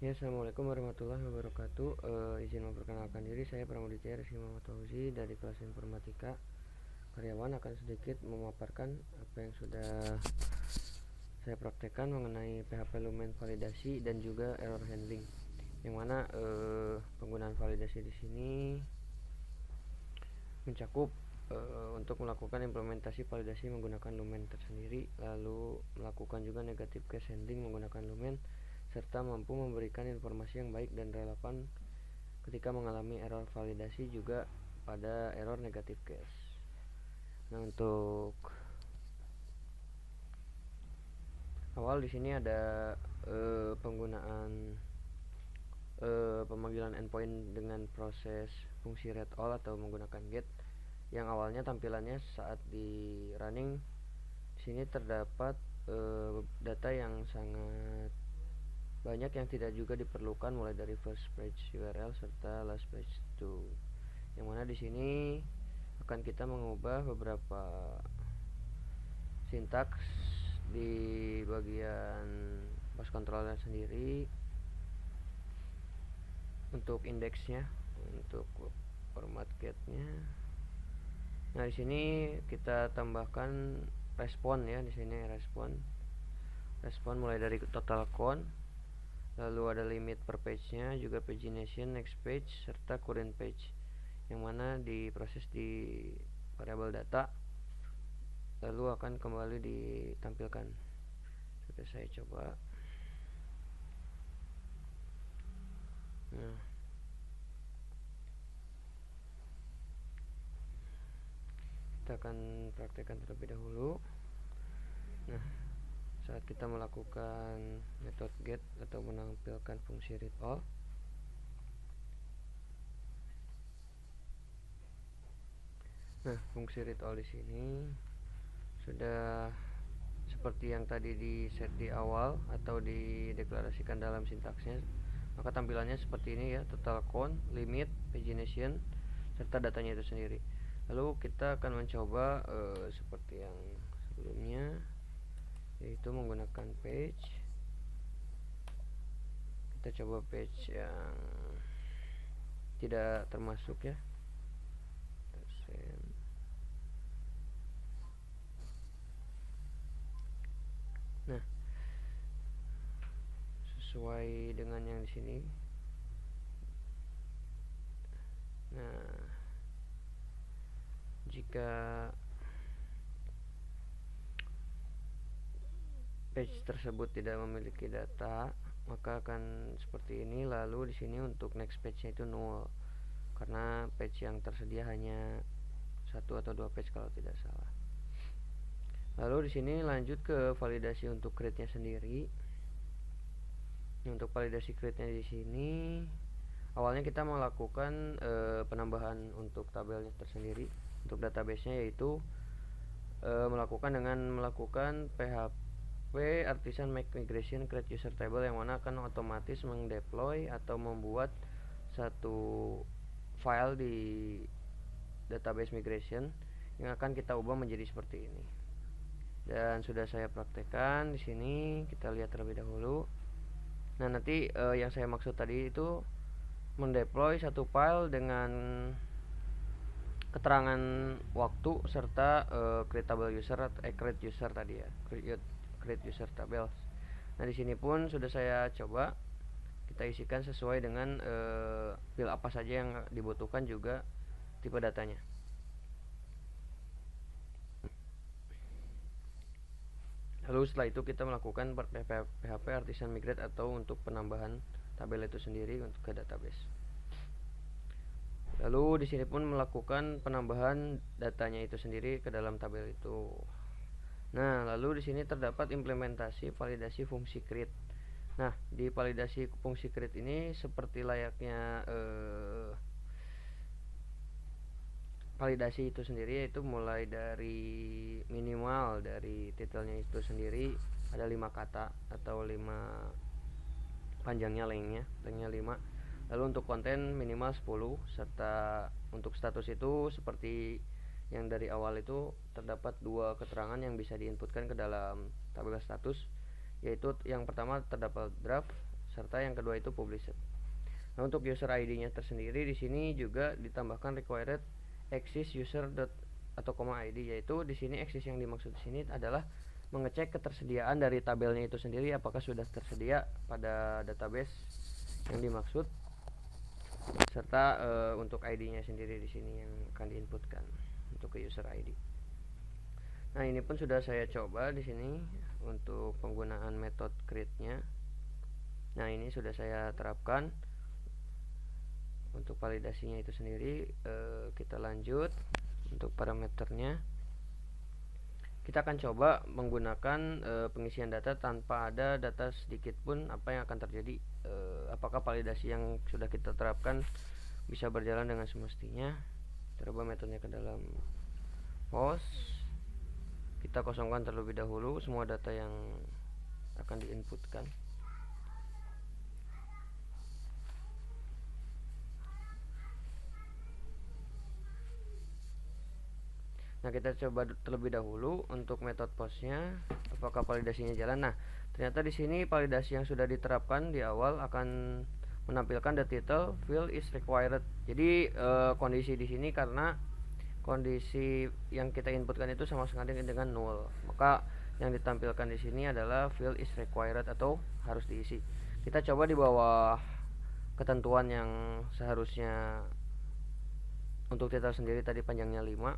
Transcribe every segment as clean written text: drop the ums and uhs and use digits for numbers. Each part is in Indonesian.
Ya, assalamualaikum warahmatullahi wabarakatuh. Izin memperkenalkan diri, saya Pramuditya Rizky Muhammad Fauzi dari kelas informatika karyawan. Akan sedikit memaparkan apa yang sudah saya praktekkan mengenai PHP Lumen validasi dan juga error handling, yang mana penggunaan validasi di sini mencakup untuk melakukan implementasi validasi menggunakan Lumen tersendiri, lalu melakukan juga negative case handling menggunakan Lumen, serta mampu memberikan informasi yang baik dan relevan ketika mengalami error validasi juga pada error negative case. Nah, untuk awal di sini ada penggunaan pemanggilan endpoint dengan proses fungsi read all atau menggunakan get, yang awalnya tampilannya saat di running di sini terdapat data yang sangat banyak yang tidak juga diperlukan, mulai dari first page URL serta last page to, yang mana di sini akan kita mengubah beberapa sintaks di bagian post controller sendiri untuk indeksnya, untuk format getnya. Nah, di sini kita tambahkan respon ya, di sini respon mulai dari total count, lalu ada limit per page-nya, juga pagination, next page, serta current page, yang mana diproses di variabel data lalu akan kembali ditampilkan. Oke, saya coba. Nah, kita akan praktekkan terlebih dahulu. Nah, saat kita melakukan method get atau menampilkan fungsi read all, nah fungsi read all di sini sudah seperti yang tadi di set di awal atau dideklarasikan dalam sintaksnya, maka tampilannya seperti ini ya, total count, limit, pagination, serta datanya itu sendiri. Lalu kita akan mencoba seperti yang sebelumnya, yaitu menggunakan page. Kita coba page yang tidak termasuk ya. Nah, sesuai dengan yang di sini. Nah, jika page tersebut tidak memiliki data, maka akan seperti ini. Lalu di sini untuk next page-nya itu null, karena page yang tersedia hanya 1 atau 2 page kalau tidak salah. Lalu di sini lanjut ke validasi untuk create-nya sendiri. Untuk validasi create-nya di sini awalnya kita melakukan penambahan untuk tabelnya tersendiri untuk database-nya, yaitu melakukan PHP artisan make migration create user table, yang mana akan otomatis mendeploy atau membuat satu file di database migration yang akan kita ubah menjadi seperti ini. Dan sudah saya praktekkan di sini, kita lihat terlebih dahulu. Nah, nanti yang saya maksud tadi itu mendeploy satu file dengan keterangan waktu serta create user tadi ya, create user tables. Nah, di sini pun sudah saya coba kita isikan sesuai dengan field apa saja yang dibutuhkan, juga tipe datanya. Lalu setelah itu kita melakukan PHP artisan migrate atau untuk penambahan tabel itu sendiri untuk ke database. Lalu di sini pun melakukan penambahan datanya itu sendiri ke dalam tabel itu. Nah, lalu di sini terdapat implementasi validasi fungsi create. Nah, di validasi fungsi create ini seperti layaknya validasi itu sendiri, yaitu mulai dari minimal dari titelnya itu sendiri ada 5 kata atau 5 panjangnya, lengthnya 5. Lalu untuk konten minimal 10, serta untuk status itu seperti yang dari awal itu terdapat 2 keterangan yang bisa diinputkan ke dalam tabel status, yaitu yang pertama terdapat draft serta yang kedua itu published. Nah, untuk user ID-nya tersendiri di sini juga ditambahkan required access user atau ID, yaitu di sini access yang dimaksud di sini adalah mengecek ketersediaan dari tabelnya itu sendiri apakah sudah tersedia pada database yang dimaksud, serta untuk ID-nya sendiri di sini yang akan diinputkan untuk ke user ID. Nah, ini pun sudah saya coba di sini untuk penggunaan metode create-nya. Nah, ini sudah saya terapkan untuk validasinya itu sendiri. Kita lanjut untuk parameternya. Kita akan coba menggunakan pengisian data tanpa ada data sedikit pun apa yang akan terjadi. Apakah validasi yang sudah kita terapkan bisa berjalan dengan semestinya. Kita coba metodenya ke dalam post. Kita kosongkan terlebih dahulu semua data yang akan diinputkan. Nah, kita coba terlebih dahulu untuk metode postnya apakah validasinya jalan. Nah, ternyata di sini validasi yang sudah diterapkan di awal akan menampilkan the title field is required. Jadi kondisi di sini karena kondisi yang kita inputkan itu sama sekali dengan null, maka yang ditampilkan di sini adalah field is required atau harus diisi. Kita coba di bawah ketentuan yang seharusnya untuk title sendiri tadi panjangnya 5,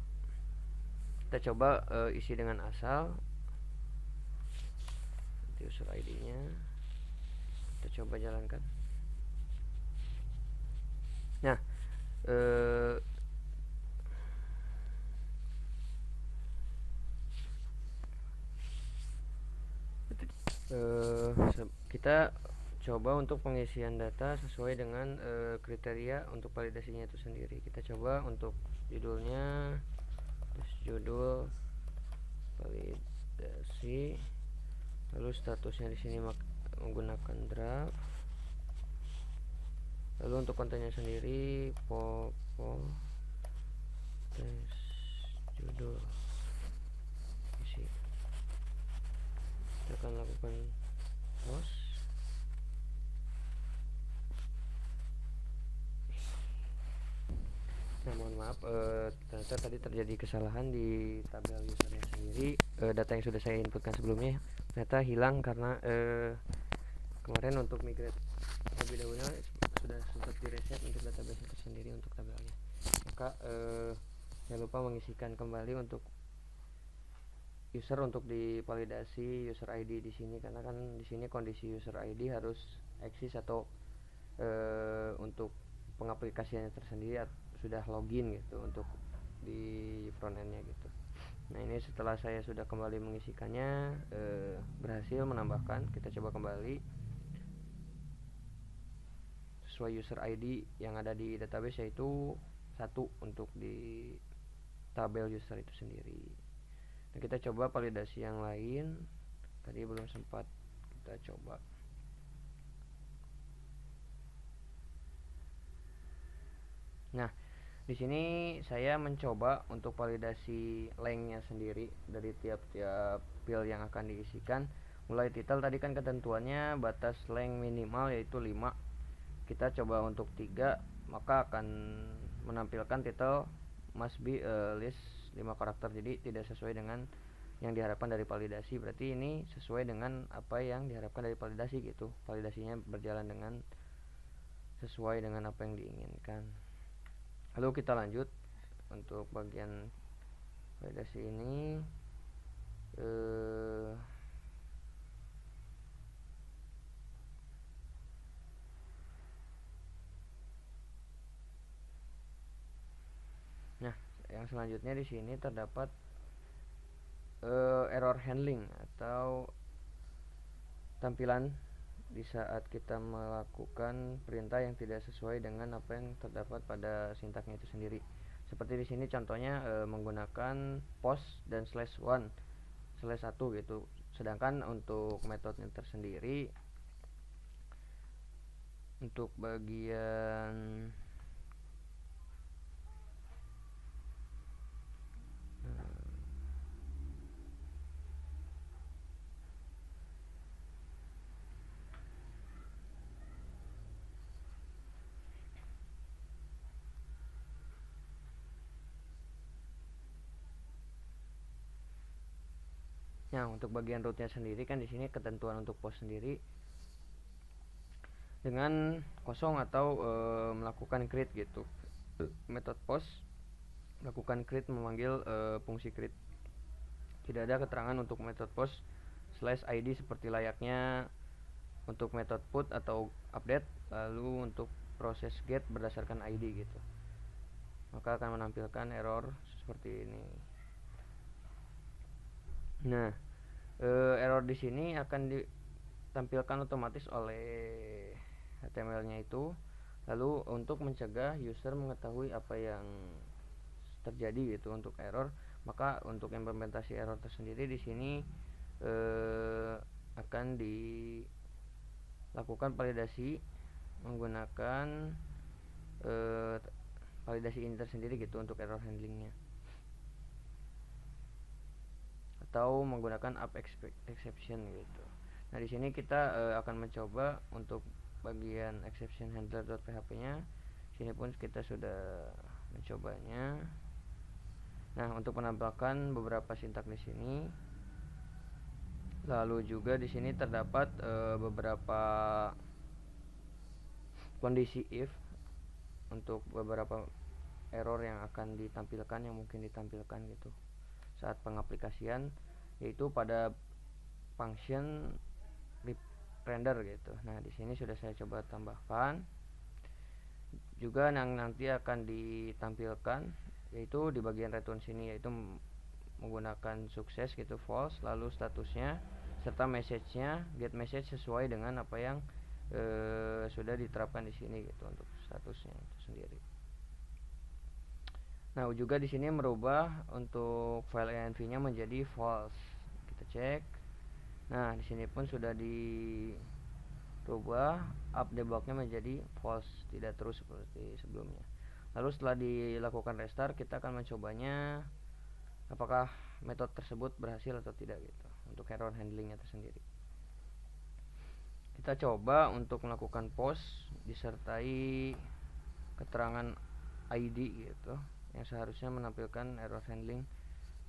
kita coba isi dengan asal user ID-nya. Kita coba jalankan. Nah, kita coba untuk pengisian data sesuai dengan kriteria untuk validasinya itu sendiri. Kita coba untuk judulnya, judul validasi, lalu statusnya di sini menggunakan draft, lalu untuk kontennya sendiri tes judul isi. Kita akan lakukan post. Nah, mohon maaf, ternyata tadi terjadi kesalahan di tabel usernya sendiri. Data yang sudah saya inputkan sebelumnya ternyata hilang karena kemarin untuk migrate terlebih dahulu sudah sempat direset untuk database itu sendiri untuk tabelnya. Maka saya lupa mengisikan kembali untuk user untuk divalidasi user ID di sini, karena kan di sini kondisi user ID harus eksis atau untuk pengaplikasiannya tersendiri sudah login gitu untuk di front end-nya gitu. Nah, ini setelah saya sudah kembali mengisikannya berhasil menambahkan. Kita coba kembali sesuai user ID yang ada di database, yaitu 1 untuk di tabel user itu sendiri. Nah, kita coba validasi yang lain. Tadi belum sempat kita coba. Nah, di sini saya mencoba untuk validasi length-nya sendiri dari tiap-tiap field yang akan diisikan. Mulai title tadi kan ketentuannya batas length minimal yaitu 5. Kita coba untuk 3, maka akan menampilkan title must be list 5 karakter. Jadi tidak sesuai dengan yang diharapkan dari validasi. Berarti ini sesuai dengan apa yang diharapkan dari validasi gitu. Validasinya berjalan dengan sesuai dengan apa yang diinginkan. Lalu kita lanjut untuk bagian validasi ini. Nah, yang selanjutnya di sini terdapat error handling atau tampilan di saat kita melakukan perintah yang tidak sesuai dengan apa yang terdapat pada sintaknya itu sendiri. Seperti di sini contohnya menggunakan post dan /1 gitu. Sedangkan untuk metodenya tersendiri untuk bagian Nah, untuk bagian rootnya sendiri kan di sini ketentuan untuk post sendiri dengan kosong atau melakukan create gitu. Metode post melakukan create memanggil fungsi create. Tidak ada keterangan untuk metode post /id seperti layaknya untuk metode put atau update. Lalu untuk proses get berdasarkan ID gitu, maka akan menampilkan error seperti ini. Nah, error di sini akan ditampilkan otomatis oleh HTML-nya itu. Lalu untuk mencegah user mengetahui apa yang terjadi gitu untuk error, maka untuk implementasi error tersendiri di sini akan dilakukan validasi menggunakan validasi ini tersendiri gitu untuk error handlingnya, atau menggunakan up exception gitu. Nah, di sini kita akan mencoba untuk bagian exception handler.php-nya. Sini pun kita sudah mencobanya. Nah, untuk penampakan beberapa sintak di sini. Lalu juga di sini terdapat beberapa kondisi if untuk beberapa error yang akan ditampilkan, yang mungkin ditampilkan gitu saat pengaplikasian, yaitu pada function render gitu. Nah, di sini sudah saya coba tambahkan juga yang nanti akan ditampilkan, yaitu di bagian return sini, yaitu menggunakan sukses gitu false, lalu statusnya serta message-nya get message sesuai dengan apa yang sudah diterapkan di sini gitu untuk statusnya itu sendiri. Nah, juga di sini merubah untuk file env-nya menjadi false. Kita cek. Nah, di sini pun sudah dirubah up debug-nya menjadi false, tidak terus seperti sebelumnya. Lalu setelah dilakukan restart, kita akan mencobanya apakah metode tersebut berhasil atau tidak gitu untuk error handlingnya tersendiri. Kita coba untuk melakukan post disertai keterangan ID gitu, yang seharusnya menampilkan error handling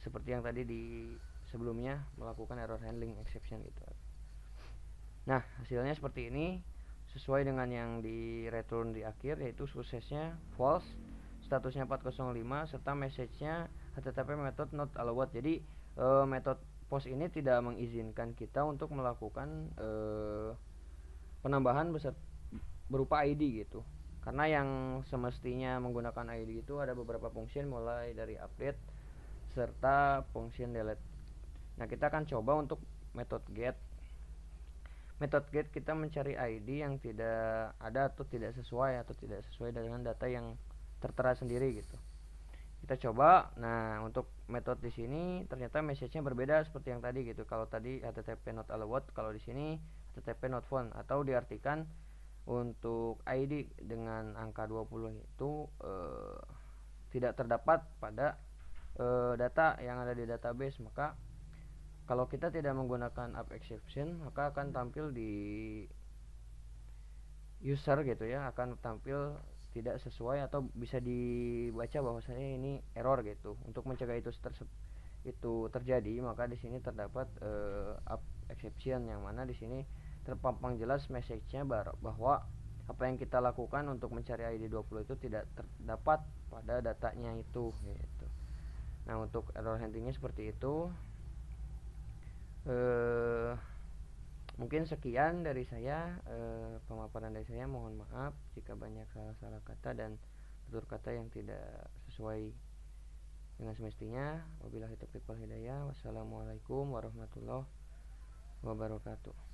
seperti yang tadi di sebelumnya melakukan error handling exception gitu. Nah, hasilnya seperti ini sesuai dengan yang di return di akhir, yaitu suksesnya false, statusnya 405 serta message-nya http method not allowed. Jadi metode post ini tidak mengizinkan kita untuk melakukan penambahan berupa ID gitu. Karena yang semestinya menggunakan ID itu ada beberapa function, mulai dari update serta function delete. Nah, kita akan coba untuk metode get. Metode get kita mencari ID yang tidak ada atau tidak sesuai dengan data yang tertera sendiri gitu. Kita coba. Nah, untuk metode di sini ternyata message-nya berbeda seperti yang tadi gitu. Kalau tadi http not allowed, kalau di sini http not found, atau diartikan untuk ID dengan angka 20 itu tidak terdapat pada data yang ada di database. Maka kalau kita tidak menggunakan up exception, maka akan tampil di user gitu ya, akan tampil tidak sesuai atau bisa dibaca bahwasanya ini error gitu. Untuk mencegah itu terjadi, maka di sini terdapat up exception, yang mana di sini terpampang jelas message-nya bahwa apa yang kita lakukan untuk mencari ID 20 itu tidak terdapat pada datanya itu gitu. Nah, untuk error handlingnya seperti itu. Mungkin sekian dari saya, pemaparan dari saya. Mohon maaf jika banyak salah-salah kata dan tutur kata yang tidak sesuai dengan semestinya. Wabillahi taufiq wal hidayah. Wassalamualaikum warahmatullahi wabarakatuh.